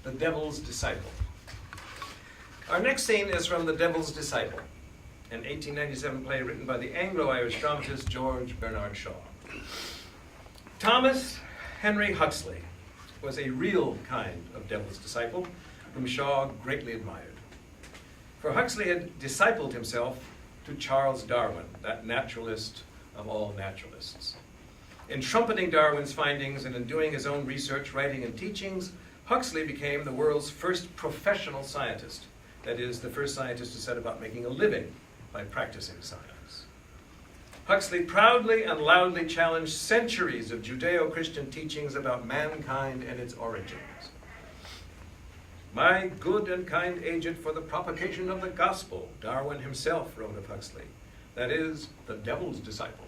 The Devil's Disciple. Our next scene is from The Devil's Disciple, an 1897 play written by the Anglo-Irish dramatist George Bernard Shaw. Thomas Henry Huxley was a real kind of devil's disciple whom Shaw greatly admired. For Huxley had discipled himself to Charles Darwin, that naturalist of all naturalists. In trumpeting Darwin's findings and in doing his own research, writing, and teachings, Huxley became the world's first professional scientist. That is, the first scientist to set about making a living by practicing science. Huxley proudly and loudly challenged centuries of Judeo-Christian teachings about mankind and its origins. My good and kind agent for the propagation of the gospel, Darwin himself wrote of Huxley. That is, the devil's disciple.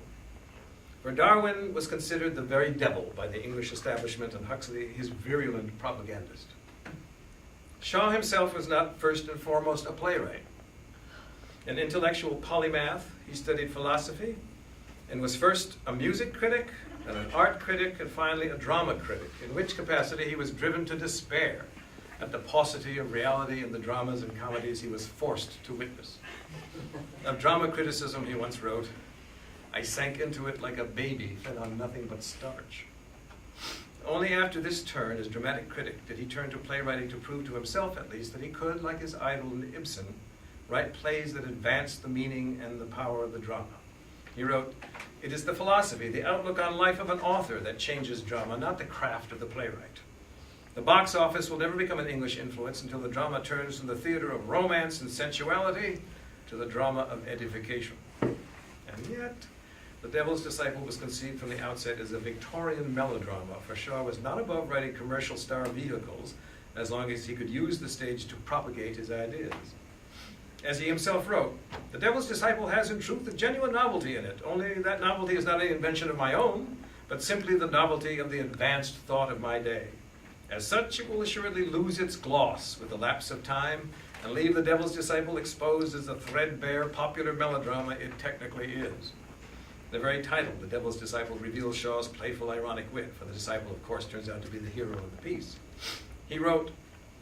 For Darwin was considered the very devil by the English establishment, and Huxley his virulent propagandist. Shaw himself was not first and foremost a playwright. An intellectual polymath, he studied philosophy and was first a music critic, and an art critic, and finally a drama critic, in which capacity he was driven to despair at the paucity of reality in the dramas and comedies he was forced to witness. Of drama criticism, he once wrote, "I sank into it like a baby fed on nothing but starch." Only after this turn as dramatic critic did he turn to playwriting to prove to himself, at least, that he could, like his idol Ibsen, write plays that advanced the meaning and the power of the drama. He wrote, "It is the philosophy, the outlook on life of an author that changes drama, not the craft of the playwright. The box office will never become an English influence until the drama turns from the theater of romance and sensuality to the drama of edification." And yet, The Devil's Disciple was conceived from the outset as a Victorian melodrama, for Shaw was not above writing commercial star vehicles as long as he could use the stage to propagate his ideas. As he himself wrote, "The Devil's Disciple has in truth a genuine novelty in it, only that novelty is not an invention of my own, but simply the novelty of the advanced thought of my day. As such, it will assuredly lose its gloss with the lapse of time and leave The Devil's Disciple exposed as the threadbare popular melodrama it technically is." The very title, The Devil's Disciple, reveals Shaw's playful, ironic wit, for the disciple, of course, turns out to be the hero of the piece. He wrote,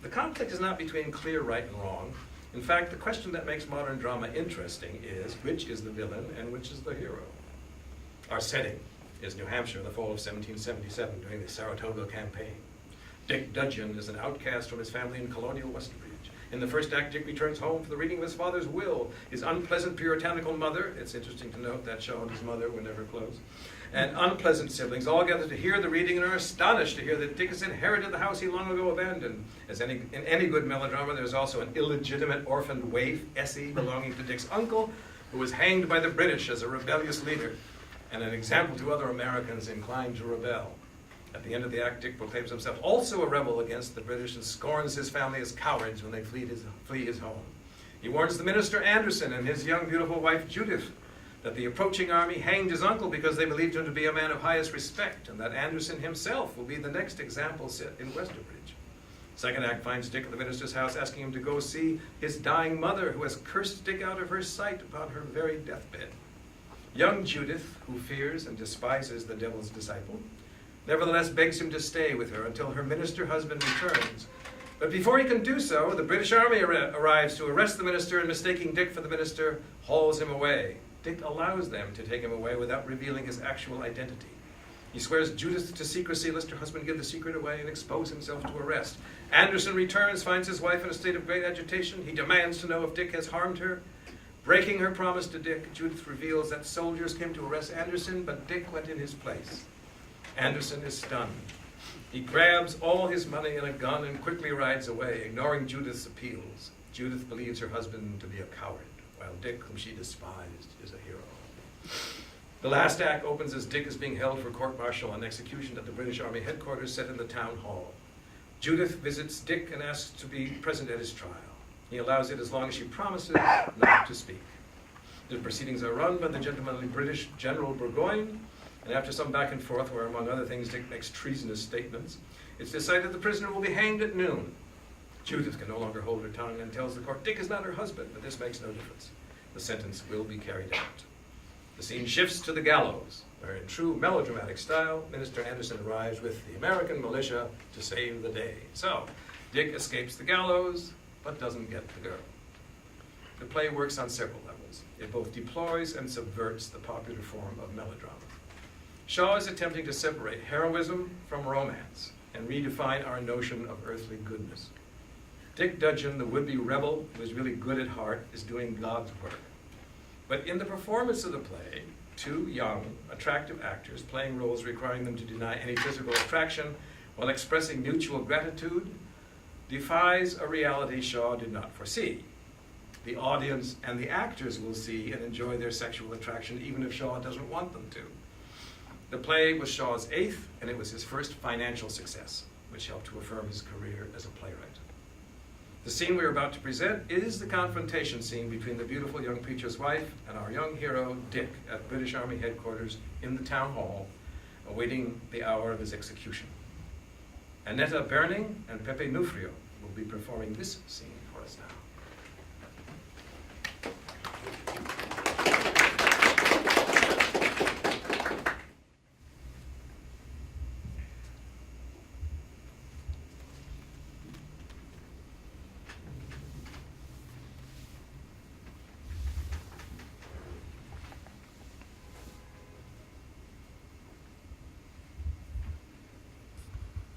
"The conflict is not between clear right and wrong. In fact, the question that makes modern drama interesting is, which is the villain and which is the hero?" Our setting is New Hampshire in the fall of 1777, during the Saratoga campaign. Dick Dudgeon is an outcast from his family in colonial Westbridge. In the first act, Dick returns home for the reading of his father's will. His unpleasant puritanical mother, it's interesting to note that Shaw and his mother were never close, and unpleasant siblings all gather to hear the reading and are astonished to hear that Dick has inherited the house he long ago abandoned. As in any good melodrama, there's also an illegitimate orphaned waif, Essie, belonging to Dick's uncle, who was hanged by the British as a rebellious leader, and an example to other Americans inclined to rebel. At the end of the act, Dick proclaims himself also a rebel against the British and scorns his family as cowards when they flee his home. He warns the minister Anderson and his young, beautiful wife Judith that the approaching army hanged his uncle because they believed him to be a man of highest respect, and that Anderson himself will be the next example set in Westerbridge. Second act finds Dick at the minister's house asking him to go see his dying mother, who has cursed Dick out of her sight upon her very deathbed. Young Judith, who fears and despises the devil's disciple, nevertheless begs him to stay with her until her minister husband returns. But before he can do so, the British army arrives to arrest the minister, and mistaking Dick for the minister, hauls him away. Dick allows them to take him away without revealing his actual identity. He swears Judith to secrecy lest her husband give the secret away and expose himself to arrest. Anderson returns, finds his wife in a state of great agitation. He demands to know if Dick has harmed her. Breaking her promise to Dick, Judith reveals that soldiers came to arrest Anderson, but Dick went in his place. Anderson is stunned. He grabs all his money and a gun and quickly rides away, ignoring Judith's appeals. Judith believes her husband to be a coward, while Dick, whom she despised, is a hero. The last act opens as Dick is being held for court-martial and execution at the British Army headquarters set in the town hall. Judith visits Dick and asks to be present at his trial. He allows it as long as she promises not to speak. The proceedings are run by the gentlemanly British General Burgoyne, and after some back and forth, where among other things Dick makes treasonous statements, it's decided the prisoner will be hanged at noon. Judith can no longer hold her tongue and tells the court Dick is not her husband, but this makes no difference. The sentence will be carried out. The scene shifts to the gallows, where in true melodramatic style, Minister Anderson arrives with the American militia to save the day. So, Dick escapes the gallows, but doesn't get the girl. The play works on several levels. It both deploys and subverts the popular form of melodrama. Shaw is attempting to separate heroism from romance and redefine our notion of earthly goodness. Dick Dudgeon, the would-be rebel who is really good at heart, is doing God's work. But in the performance of the play, two young, attractive actors playing roles requiring them to deny any physical attraction while expressing mutual gratitude defies a reality Shaw did not foresee. The audience and the actors will see and enjoy their sexual attraction even if Shaw doesn't want them to. The play was Shaw's 8th, and it was his first financial success, which helped to affirm his career as a playwright. The scene we're about to present is the confrontation scene between the beautiful young preacher's wife and our young hero, Dick, at British Army headquarters in the town hall, awaiting the hour of his execution. Annetta Berning and Pepe Nufrio will be performing this scene for us now.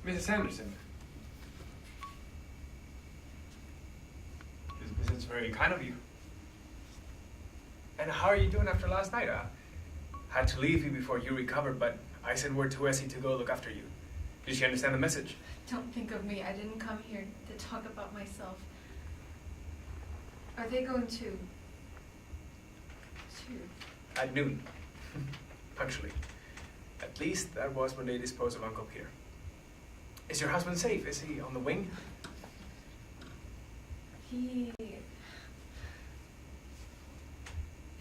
Mrs. Anderson. This visit's very kind of you. And how are you doing after last night? I had to leave you before you recovered, but I sent word to Essie to go look after you. Did she understand the message? Don't think of me. I didn't come here to talk about myself. Are they going to? At noon. Punctually. At least that was when they disposed of Uncle Peter. Is your husband safe? Is he on the wing? He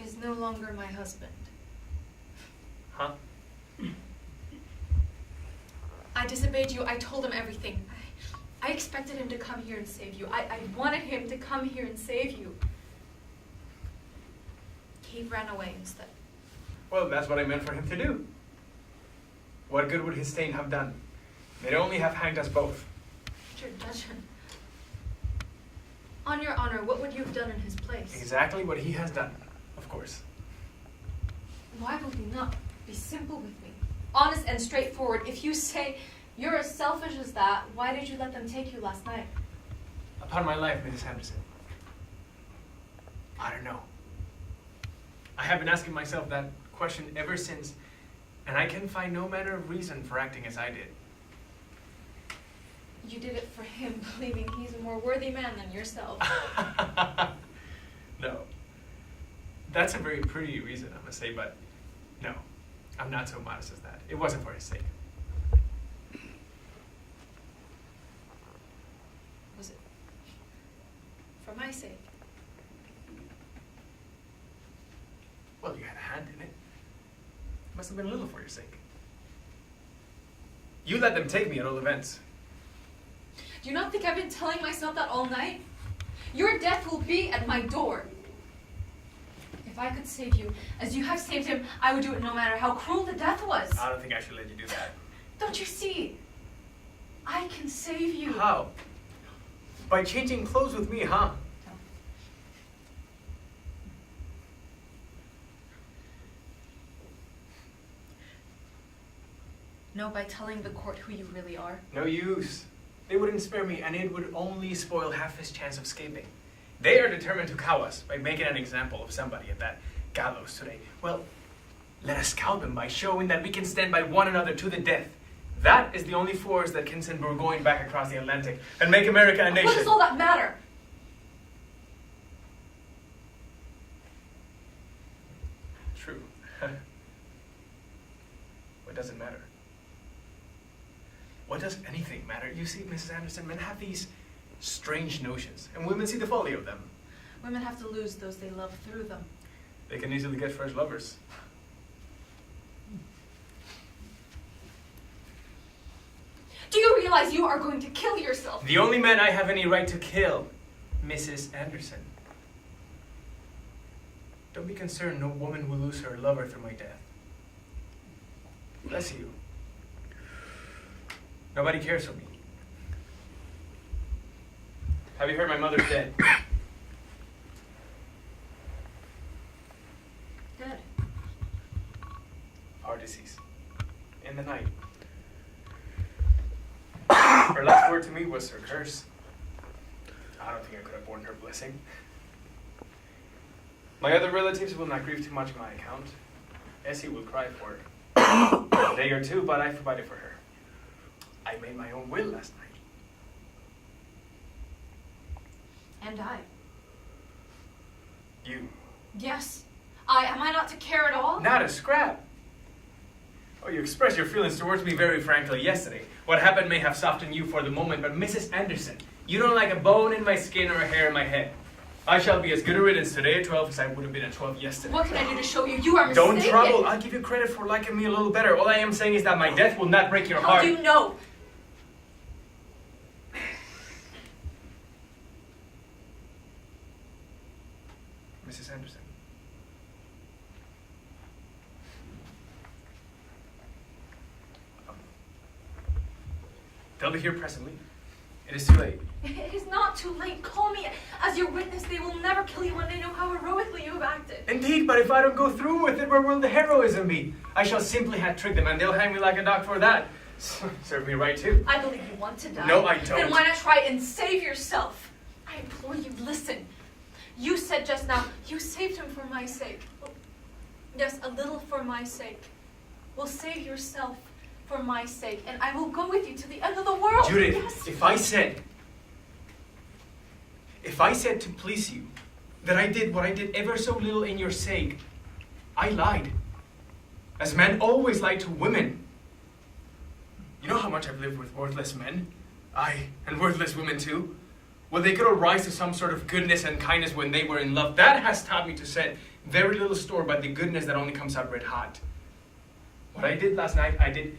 is no longer my husband. Huh? I disobeyed you. I told him everything. I expected him to come here and save you. I wanted him to come here and save you. He ran away instead. Well, that's what I meant for him to do. What good would his stain have done? They'd only have hanged us both. Richard Dudgeon. On your honor, what would you have done in his place? Exactly what he has done, of course. Why will you not be simple with me? Honest and straightforward. If you say you're as selfish as that, why did you let them take you last night? Upon my life, Mrs. Henderson. I don't know. I have been asking myself that question ever since, and I can find no manner of reason for acting as I did. You did it for him, believing he's a more worthy man than yourself. No. That's a very pretty reason, I must say, but no. I'm not so modest as that. It wasn't for his sake. Was it for my sake? Well, you had a hand in it. It must have been a little for your sake. You let them take me at all events. Do you not think I've been telling myself that all night? Your death will be at my door. If I could save you, as you have saved him, I would do it no matter how cruel the death was. I don't think I should let you do that. Don't you see? I can save you. How? By changing clothes with me, huh? No, by telling the court who you really are. No use. They wouldn't spare me, and it would only spoil half his chance of escaping. They are determined to cow us by making an example of somebody at that gallows today. Well, let us cow them by showing that we can stand by one another to the death. That is the only force that can send Burgoyne back across the Atlantic and make America a nation. What does all that matter? True. What does it matter? What does anything matter? You see, Mrs. Anderson, men have these strange notions, and women see the folly of them. Women have to lose those they love through them. They can easily get fresh lovers. Do you realize you are going to kill yourself? The only man I have any right to kill, Mrs. Anderson. Don't be concerned, no woman will lose her lover through my death. Bless you. Nobody cares for me. Have you heard my mother's dead? Dead. Heart disease. In the night. Her last word to me was her curse. I don't think I could have borne her blessing. My other relatives will not grieve too much on my account. Essie will cry for a day or two, but I provided for her. I made my own will last night. And I. You. Yes. Am I not to care at all? Not a scrap. Oh, you expressed your feelings towards me very frankly yesterday. What happened may have softened you for the moment, but Mrs. Anderson, you don't like a bone in my skin or a hair in my head. I shall be as good a riddance today at 12 as I would have been at 12 yesterday. What can I do to show you you are mistaken? Don't trouble. I'll give you credit for liking me a little better. All I am saying is that my death will not break your How heart. do you know? Mrs. Anderson. They'll be here presently. It is too late. It is not too late. Call me as your witness. They will never kill you when they know how heroically you have acted. Indeed, but if I don't go through with it, where will the heroism be? I shall simply have tricked them, and they'll hang me like a dog for that. Serve me right, too. I believe you want to die. No, I don't. Then why not try and save yourself? I implore you, listen. You said just now, you saved him for my sake. Yes, a little for my sake. Well, save yourself for my sake, and I will go with you to the end of the world. Judith, yes. if I said to please you that I did what I did ever so little in your sake, I lied. As men always lie to women. You know how much I've lived with worthless men? Aye, and worthless women too. Well, they could all rise to some sort of goodness and kindness when they were in love. That has taught me to set very little store by the goodness that only comes out red hot. What I did last night, I did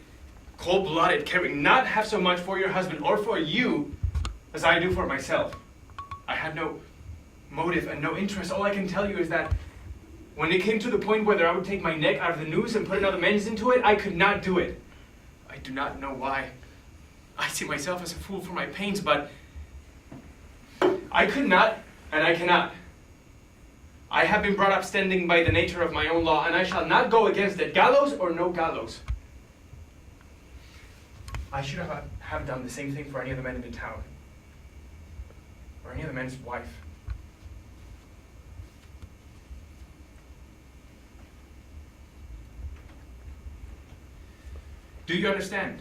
cold-blooded, caring not half so much for your husband or for you as I do for myself. I had no motive and no interest. All I can tell you is that when it came to the point whether I would take my neck out of the noose and put another man's into it, I could not do it. I do not know why. I see myself as a fool for my pains, but I could not, and I cannot. I have been brought up standing by the nature of my own law, and I shall not go against it, gallows or no gallows. I should have done the same thing for any other man in the town, or any other man's wife. Do you understand?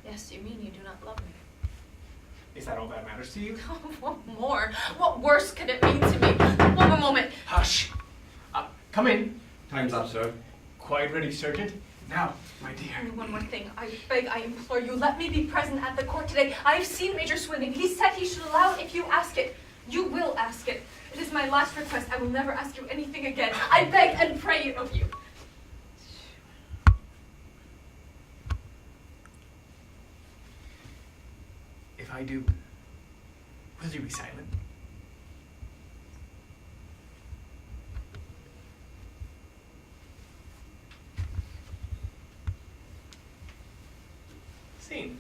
Yes, you mean you do not love me. Is that all that matters to you? What more? What worse could it mean to me? One moment. Hush! Come in. Time's up, sir. Quite ready, Sergeant? Now, my dear. Only one more thing. I beg, I implore you, let me be present at the court today. I have seen Major Swindon. He said he should allow it if you ask it. You will ask it. It is my last request. I will never ask you anything again. I beg and pray it of you. If I do, will you be silent? Scene.